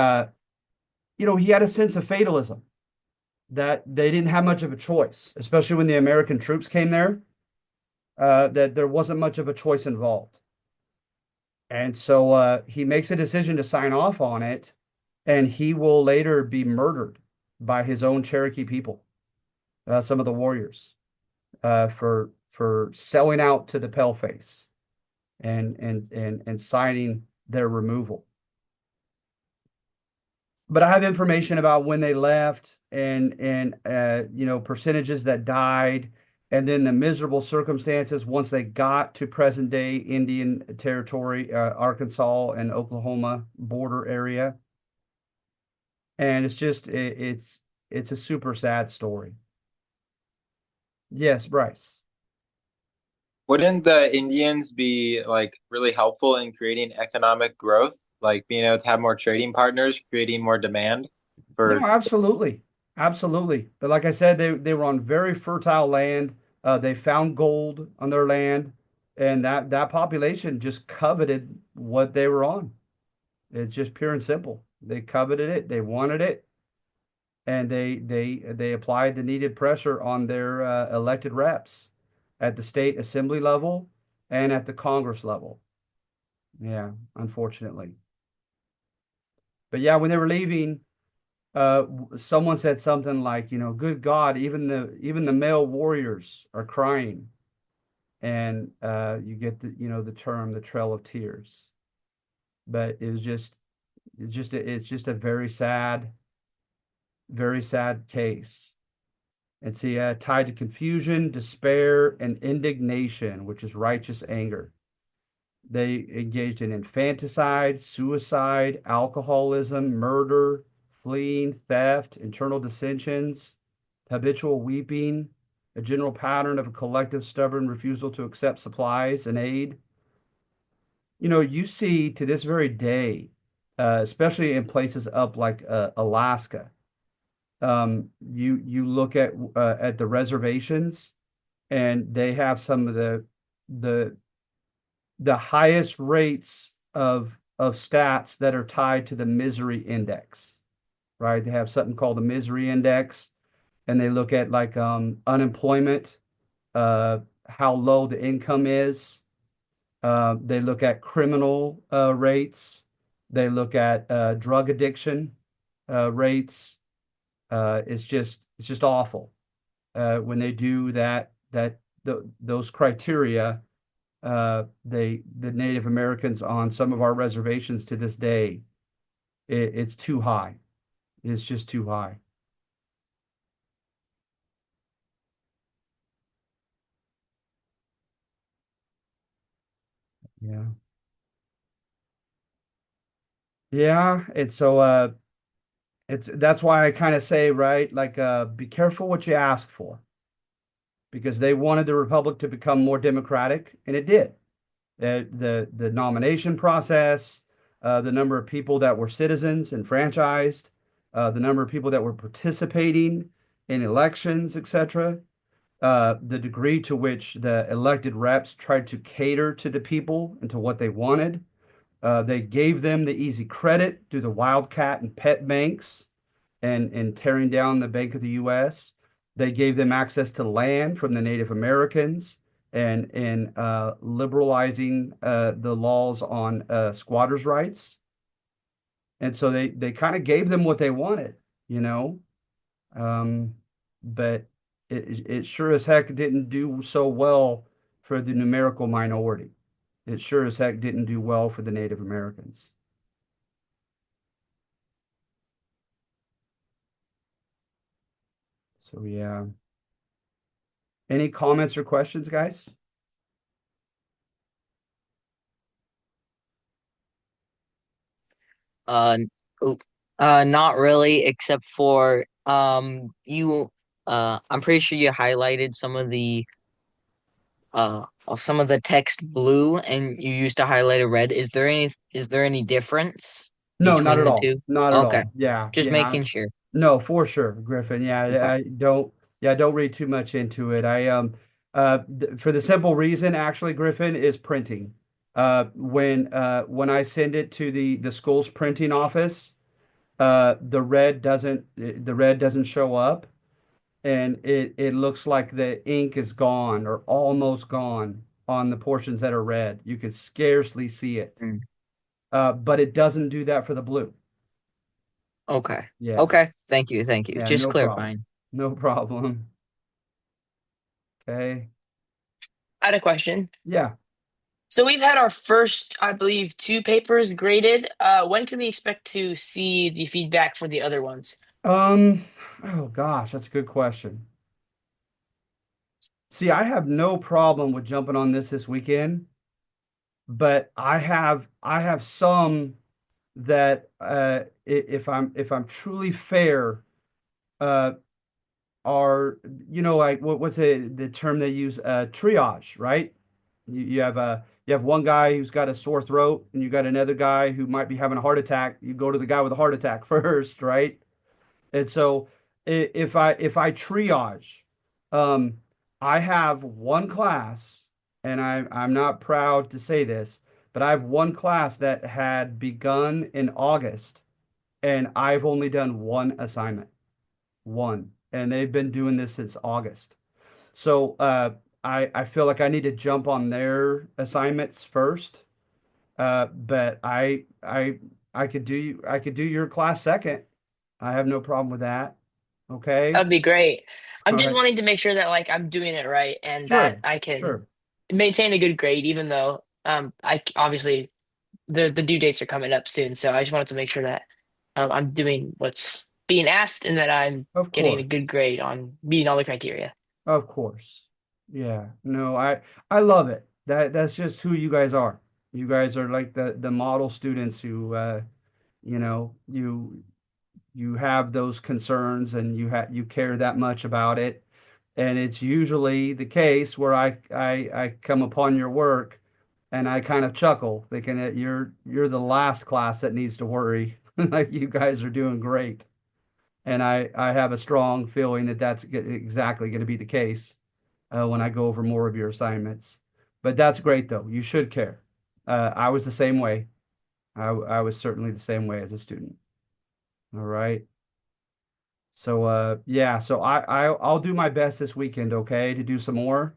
he had a sense of fatalism that they didn't have much of a choice, especially when the American troops came there, that there wasn't much of a choice involved. And so he makes a decision to sign off on it, and he will later be murdered by his own Cherokee people. some of the warriors, for selling out to the paleface and signing their removal. But I have information about when they left and percentages that died, and then the miserable circumstances once they got to present day Indian Territory, Arkansas and Oklahoma border area. And it's a super sad story. Yes, Bryce. Wouldn't the Indians be like really helpful in creating economic growth, like being able to have more trading partners, creating more demand No, for absolutely. Absolutely. But like I said, they were on very fertile land. They found gold on their land, and that population just coveted what they were on. It's just pure and simple. They coveted it, they wanted it, and they applied the needed pressure on their elected reps at the state assembly level and at the Congress level. Yeah, unfortunately. But yeah, when they were leaving, someone said something like, good God, even the male warriors are crying, and you get the term the Trail of Tears. But it's just a very sad case. And see, tied to confusion, despair, and indignation, which is righteous anger. They engaged in infanticide, suicide, alcoholism, murder, fleeing, theft, internal dissensions, habitual weeping, a general pattern of a collective stubborn refusal to accept supplies and aid. You see to this very day, especially in places up like Alaska, you look at the reservations, and they have some of the the highest rates of stats that are tied to the misery index, right? They have something called the misery index, and they look at like unemployment, how low the income is. They look at criminal rates. They look at drug addiction rates. It's just awful when they do those criteria. The Native Americans on some of our reservations to this day, it's too high. It's just too high. Yeah. Yeah. And so that's why I kind of say, right, like be careful what you ask for, because they wanted the republic to become more democratic, and it did. The nomination process, the number of people that were citizens and franchised, the number of people that were participating in elections, etc., the degree to which the elected reps tried to cater to the people and to what they wanted. They gave them the easy credit through the wildcat and pet banks and tearing down the Bank of the U.S. They gave them access to land from the Native Americans and liberalizing the laws on squatters' rights. And so they kind of gave them what they wanted, you know. Um, but it sure as heck didn't do so well for the numerical minority. It sure as heck didn't do well for the Native Americans. So yeah. Any comments or questions, guys? Uh, oop, not really, except for you. I'm pretty sure you highlighted some of the text blue, and you used to highlight a red. Is there any difference No, not between at the all. two? Not at Okay, all. Yeah, just yeah. making sure. No, for sure, Griffin. Yeah, Okay. don't read too much into it. For the simple reason, actually, Griffin, is printing. When I send it to the school's printing office, the red doesn't show up, and it looks like the ink is gone or almost gone on the portions that are red. You can scarcely see it. Mm, But it doesn't do that for the blue. okay. Yeah. Okay. Thank you. Thank you. Yeah, Just no problem. clarifying. No problem. Okay. I had a question. Yeah. So we've had our first, I believe, two papers graded. When can we expect to see the feedback for the other ones? Um, oh gosh, that's a good question. See, I have no problem with jumping on this weekend, but I have some that if I'm truly fair, uh are like what's the term they use, triage, right? You have one guy who's got a sore throat and you got another guy who might be having a heart attack. You go to the guy with a heart attack first, right? And so if I triage, um, I have one class, and I'm not proud to say this, but I have one class that had begun in August, and I've only done one assignment, one, and they've been doing this since August. So I feel like I need to jump on their assignments first. But I could do your class second. I have no problem with that. Okay. That'd be great. I'm All just right. wanting to make sure that like I'm doing it right and that Sure. I can Sure. maintain a good grade, even though obviously the due dates are coming up soon. So I just wanted to make sure that I'm doing what's being asked and that I'm Of getting a course. good grade on meeting all the criteria. Of course. Yeah. No, I love it. That's just who you guys are. You guys are like the model students who you have those concerns and you care that much about it. And it's usually the case where I come upon your work and I kind of chuckle, thinking that you're the last class that needs to worry. Like you guys are doing great. And I have a strong feeling that that's exactly going to be the case when I go over more of your assignments. But that's great though. You should care. I was the same way. I was certainly the same way as a student. All right. So yeah, so I'll do my best this weekend, okay, to do some more.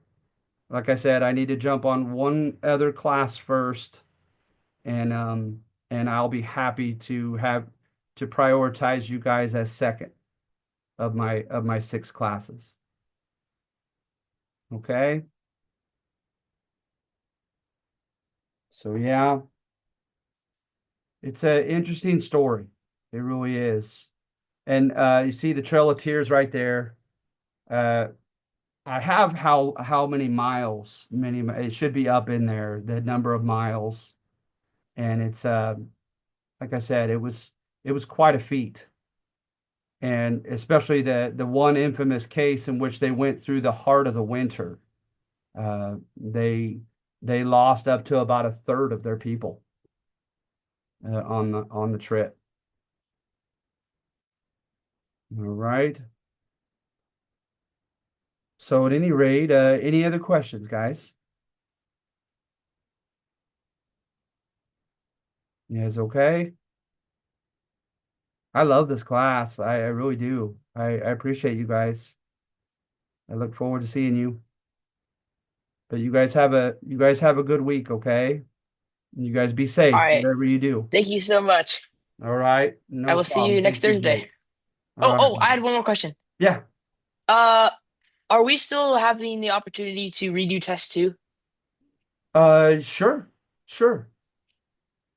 Like I said, I need to jump on one other class first, and I'll be happy to prioritize you guys as second of my six classes. Okay? So yeah, it's an interesting story. It really is. And you see the Trail of Tears right there. Uh, I have how many miles, it should be up in there, the number of miles. And it's like I said, it was quite a feat. And especially the one infamous case in which they went through the heart of the winter. They lost up to about a third of their people on the trip. All right. So at any rate, any other questions, guys? You guys okay? I love this class. I really do. I appreciate you guys. I look forward to seeing you. But you guys have a good week, okay? You guys be All safe, right. whatever you do. Thank you so much. All right. I No will see problem. you next Thank you, Thursday. Jake. All right. I had one more question. Yeah. Uh, are we still having the opportunity to redo test two? Sure. Sure.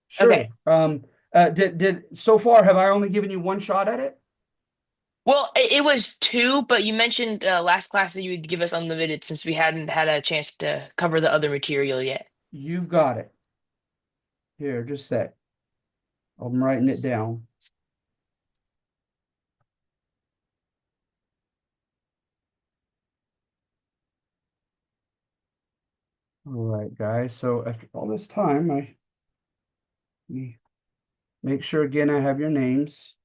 Sure. Okay. Did so far have I only given you one shot at it? Well, it was two, but you mentioned last class that you would give us unlimited since we hadn't had a chance to cover the other material yet. You've got it. Here, just a sec. I'm writing it down. All right, guys. So after all this time, me make sure again I have your names.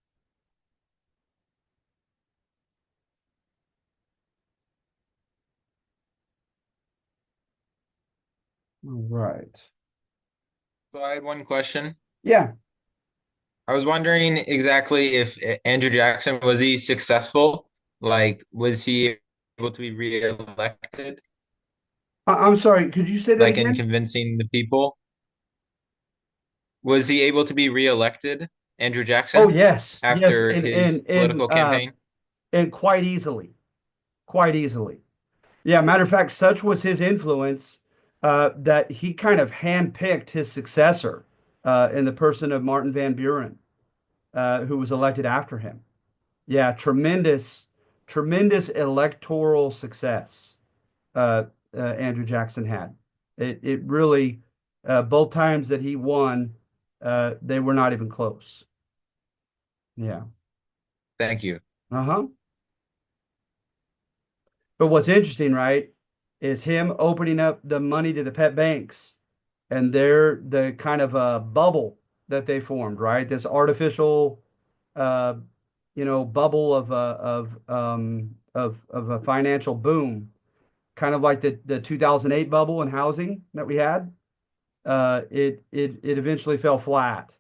All right. So I had one question. Yeah. I was wondering exactly if Andrew Jackson was he successful? Like, was he able to be reelected? I'm sorry. Could you say that Like in again? convincing the people? Was he able to be reelected, Andrew Oh, Jackson, yes. Yes, after and his and and political uh campaign? and quite easily. Quite easily. Yeah, matter of fact, such was his influence that he kind of handpicked his successor in the person of Martin Van Buren, who was elected after him. Yeah, tremendous electoral success Andrew Jackson had. It really, both times that he won, they were not even close. Yeah. Thank you. Uh-huh. But what's interesting, right, is him opening up the money to the pet banks and they're the kind of a bubble that they formed, right? This artificial, uh, bubble of a financial boom, kind of like the 2008 bubble in housing that we had. It eventually fell flat,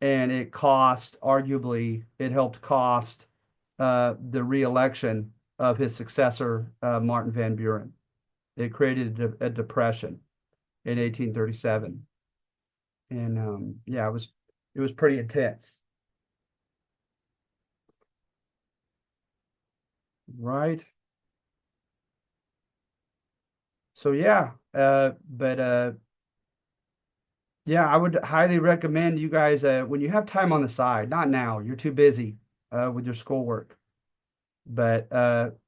and arguably, it helped cost the reelection of his successor, Martin Van Buren. It created a depression in 1837. And yeah, it was pretty intense, right? So yeah, but yeah, I would highly recommend you guys when you have time on the side, not now, you're too busy with your schoolwork, but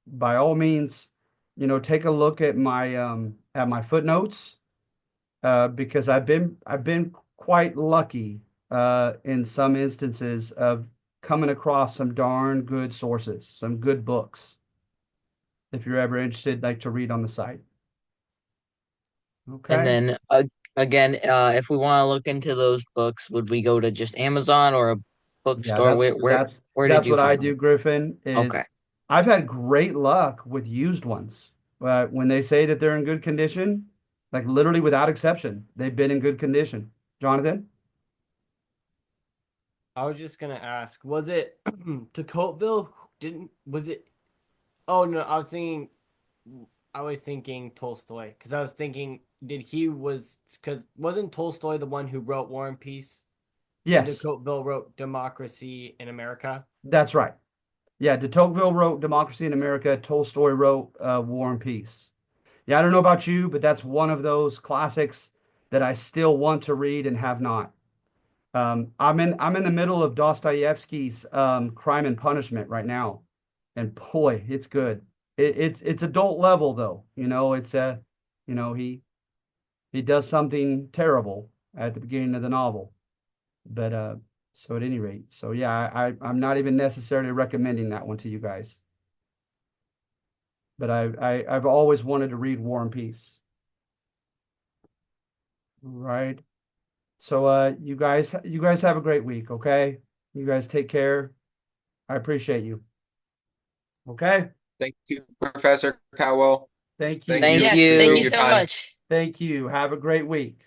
by all means, take a look at my footnotes because I've been quite lucky in some instances of coming across some darn good sources, some good books. If you're ever interested, like to read on the site. And Okay. then again, if we want to look into those books, would we go to just Amazon or a Yeah, bookstore? that's Where where that's where did that's you what I find them? do, Griffin. Okay. I've had great luck with used ones. When they say that they're in good condition, like literally without exception, they've been in good condition. Jonathan? I was just gonna ask, was it Tocqueville? Didn't was it? Oh no, I was thinking Tolstoy because I was thinking, did he was because wasn't Tolstoy the one who wrote War and Peace, and de Yes, Tocqueville wrote Democracy in America? that's right. Yeah, de Tocqueville wrote Democracy in America. Tolstoy wrote War and Peace. Yeah, I don't know about you, but that's one of those classics that I still want to read and have not. I'm in the middle of Dostoevsky's Crime and Punishment right now, and boy, it's good. It's adult level though. It's he does something terrible at the beginning of the novel, but so at any rate, so yeah, I'm not even necessarily recommending that one to you guys, but I've always wanted to read War and Peace, right? So you guys have a great week, okay? You guys take care. I appreciate you. Okay. Thank you, Professor Cowell. Thank Thank you. you Thank Yes, for thank giving you you. your so time. much. Thank you. Have a great week.